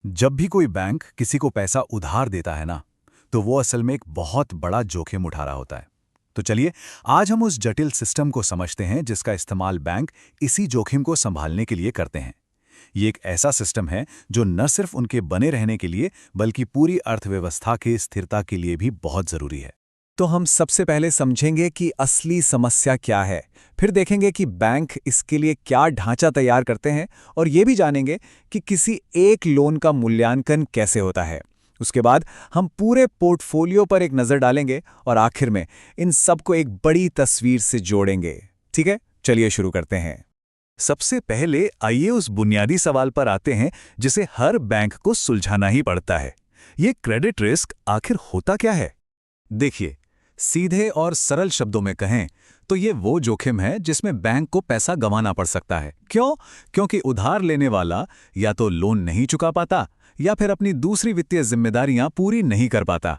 जब भी कोई बैंक किसी को पैसा उधार देता है ना, तो वो असल में एक बहुत बड़ा जोखिम उठा रहा होता है। तो चलिए, आज हम उस जटिल सिस्टम को समझते हैं जिसका इस्तेमाल बैंक इसी जोखिम को संभालने के लिए करते हैं। ये एक ऐसा सिस्टम है जो न सिर्फ उनके बने रहने के लिए बल्कि पूरी अर्थव्यवस्था की स्थिरता के लिए भी बहुत जरूरी है। तो हम सबसे पहले समझेंगे कि असली समस्या क्या है, फिर देखेंगे कि बैंक इसके लिए क्या ढांचा तैयार करते हैं और ये भी जानेंगे कि किसी एक लोन का मूल्यांकन कैसे होता है। उसके बाद हम पूरे पोर्टफोलियो पर एक नज़र डालेंगे और आखिर में इन सबको एक बड़ी तस्वीर से जोड़ेंगे। ठीक है, चलिए शुरू करते हैं। सबसे पहले आइए उस बुनियादी सवाल पर आते हैं जिसे हर बैंक को सुलझाना ही पड़ता है। ये क्रेडिट रिस्क आखिर होता क्या है? देखिए, सीधे और सरल शब्दों में कहें तो ये वो जोखिम है जिसमें बैंक को पैसा गंवाना पड़ सकता है। क्यों? क्योंकि उधार लेने वाला या तो लोन नहीं चुका पाता या फिर अपनी दूसरी वित्तीय जिम्मेदारियां पूरी नहीं कर पाता।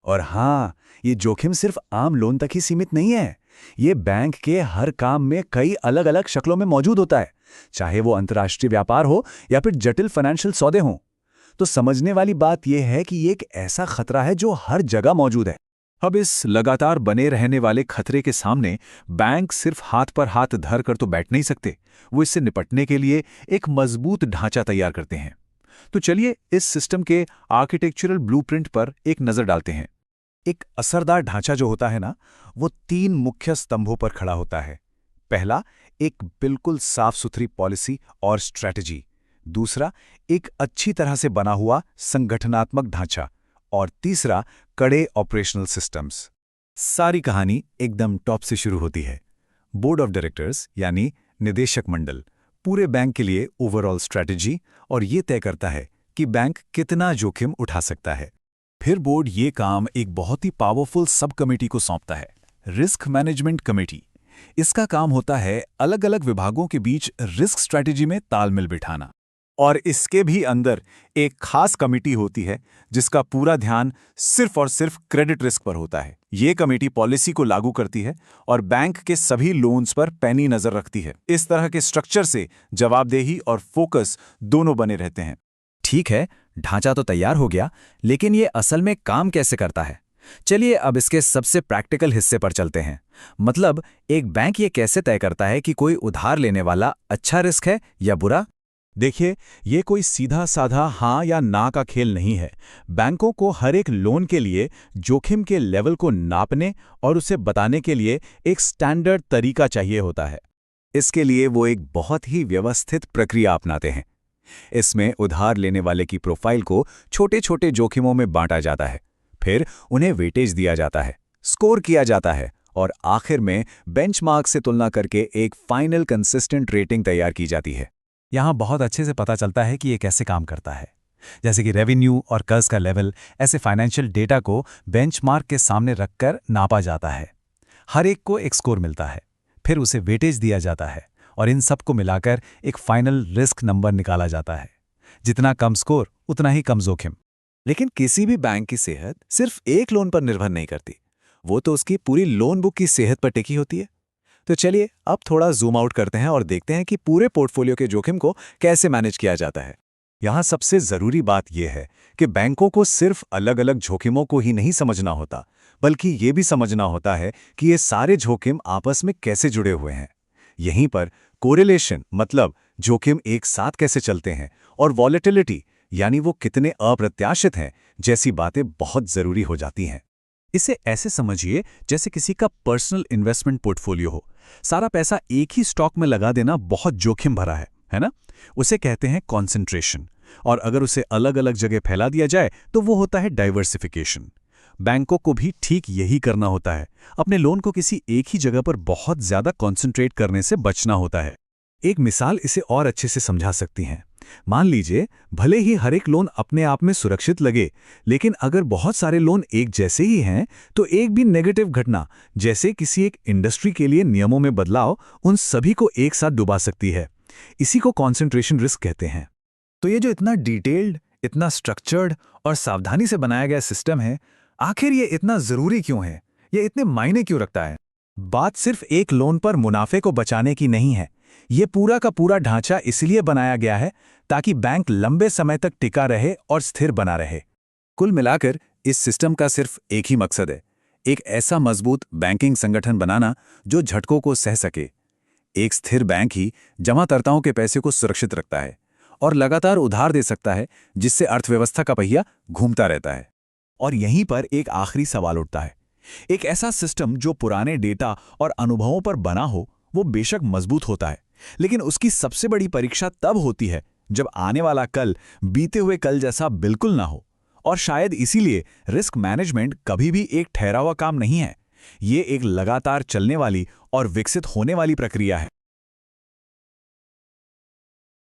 और हाँ, ये जोखिम सिर्फ आम लोन तक ही सीमित नहीं है। ये बैंक के हर काम में कई अलग अलग शक्लों में मौजूद होता है, चाहे वो अंतर्राष्ट्रीय व्यापार हो या फिर जटिल फाइनेंशियल सौदे हों। तो समझने वाली बात यह है कि ये एक ऐसा खतरा है जो हर जगह मौजूद है। अब इस लगातार बने रहने वाले खतरे के सामने बैंक सिर्फ हाथ पर हाथ धर कर तो बैठ नहीं सकते। वो इससे निपटने के लिए एक मजबूत ढांचा तैयार करते हैं। तो चलिए इस सिस्टम के आर्किटेक्चरल ब्लूप्रिंट पर एक नजर डालते हैं। एक असरदार ढांचा जो होता है ना, वो 3 मुख्य स्तंभों पर खड़ा होता है। पहला, एक बिल्कुल साफ सुथरी पॉलिसी और स्ट्रैटेजी। दूसरा, एक अच्छी तरह से बना हुआ संगठनात्मक ढांचा। और तीसरा, कड़े ऑपरेशनल सिस्टम्स। सारी कहानी एकदम टॉप से शुरू होती है। बोर्ड ऑफ डायरेक्टर्स यानी निदेशक मंडल पूरे बैंक के लिए ओवरऑल स्ट्रैटेजी और ये तय करता है कि बैंक कितना जोखिम उठा सकता है। फिर बोर्ड ये काम एक बहुत ही पावरफुल सब कमेटी को सौंपता है, रिस्क मैनेजमेंट कमेटी। इसका काम होता है अलग अलग विभागों के बीच रिस्क स्ट्रैटेजी में तालमेल बिठाना। और इसके भी अंदर एक खास कमेटी होती है जिसका पूरा ध्यान सिर्फ और सिर्फ क्रेडिट रिस्क पर होता है। ये कमेटी पॉलिसी को लागू करती है और बैंक के सभी लोन्स पर पैनी नजर रखती है। इस तरह के स्ट्रक्चर से जवाबदेही और फोकस दोनों बने रहते हैं। ठीक है, ढांचा तो तैयार हो गया, लेकिन ये असल में काम कैसे करता है? चलिए अब इसके सबसे प्रैक्टिकल हिस्से पर चलते हैं। मतलब एक बैंक ये कैसे तय करता है कि कोई उधार लेने वाला अच्छा रिस्क है या बुरा? देखिए, ये कोई सीधा साधा हाँ या ना का खेल नहीं है। बैंकों को हर एक लोन के लिए जोखिम के लेवल को नापने और उसे बताने के लिए एक स्टैंडर्ड तरीका चाहिए होता है। इसके लिए वो एक बहुत ही व्यवस्थित प्रक्रिया अपनाते हैं। इसमें उधार लेने वाले की प्रोफाइल को छोटे छोटे जोखिमों में बांटा जाता है, फिर उन्हें वेटेज दिया जाता है, स्कोर किया जाता है और आखिर में बेंचमार्क से तुलना करके एक फाइनल कंसिस्टेंट रेटिंग तैयार की जाती है। यहाँ बहुत अच्छे से पता चलता है कि ये कैसे काम करता है। जैसे कि रेवेन्यू और कर्ज का लेवल, ऐसे फाइनेंशियल डेटा को बेंचमार्क के सामने रखकर नापा जाता है। हर एक को एक स्कोर मिलता है, फिर उसे वेटेज दिया जाता है और इन सब को मिलाकर एक फाइनल रिस्क नंबर निकाला जाता है। जितना कम स्कोर उतना ही कम जोखिम। लेकिन किसी भी बैंक की सेहत सिर्फ एक लोन पर निर्भर नहीं करती, वो तो उसकी पूरी लोन बुक की सेहत पर टिकी होती है। तो चलिए अब थोड़ा जूम आउट करते हैं और देखते हैं कि पूरे पोर्टफोलियो के जोखिम को कैसे मैनेज किया जाता है। यहाँ सबसे जरूरी बात यह है कि बैंकों को सिर्फ अलग अलग जोखिमों को ही नहीं समझना होता, बल्कि ये भी समझना होता है कि ये सारे जोखिम आपस में कैसे जुड़े हुए हैं। यहीं पर कोरिलेशन मतलब जोखिम एक साथ कैसे चलते हैं और वॉलेटिलिटी यानी वो कितने अप्रत्याशित हैं जैसी बातें बहुत जरूरी हो जाती हैं। इसे ऐसे समझिए जैसे किसी का पर्सनल इन्वेस्टमेंट पोर्टफोलियो हो। सारा पैसा एक ही स्टॉक में लगा देना बहुत जोखिम भरा है ना? उसे कहते हैं कॉन्सेंट्रेशन। और अगर उसे अलग अलग जगह फैला दिया जाए तो वो होता है डाइवर्सिफिकेशन। बैंकों को भी ठीक यही करना होता है। अपने लोन को किसी एक ही जगह पर बहुत ज्यादा कॉन्सेंट्रेट करने से बचना होता है। एक मिसाल इसे और अच्छे से समझा सकती हैं। मान लीजिए, भले ही हर एक लोन अपने आप में सुरक्षित लगे, लेकिन अगर बहुत सारे लोन एक जैसे ही हैं तो एक भी नेगेटिव घटना, जैसे किसी एक इंडस्ट्री के लिए नियमों में बदलाव, उन सभी को एक साथ डुबा सकती है। इसी को कॉन्सेंट्रेशन रिस्क कहते हैं। तो ये जो इतना डिटेल्ड, इतना स्ट्रक्चर्ड और सावधानी से बनाया गया सिस्टम है, आखिर ये इतना जरूरी क्यों है? ये इतने मायने क्यों रखता है? बात सिर्फ एक लोन पर मुनाफे को बचाने की नहीं है। ये पूरा का पूरा ढांचा इसलिए बनाया गया है ताकि बैंक लंबे समय तक टिका रहे और स्थिर बना रहे। कुल मिलाकर इस सिस्टम का सिर्फ एक ही मकसद है, एक ऐसा मजबूत बैंकिंग संगठन बनाना जो झटकों को सह सके। एक स्थिर बैंक ही जमाकर्ताओं के पैसे को सुरक्षित रखता है और लगातार उधार दे सकता है, जिससे अर्थव्यवस्था का पहिया घूमता रहता है। और यहीं पर एक आखिरी सवाल उठता है। एक ऐसा सिस्टम जो पुराने डेटा और अनुभवों पर बना हो, वो बेशक मजबूत होता है, लेकिन उसकी सबसे बड़ी परीक्षा तब होती है जब आने वाला कल बीते हुए कल जैसा बिल्कुल ना हो। और शायद इसीलिए रिस्क मैनेजमेंट कभी भी एक ठहरा हुआ काम नहीं है। ये एक लगातार चलने वाली और विकसित होने वाली प्रक्रिया है।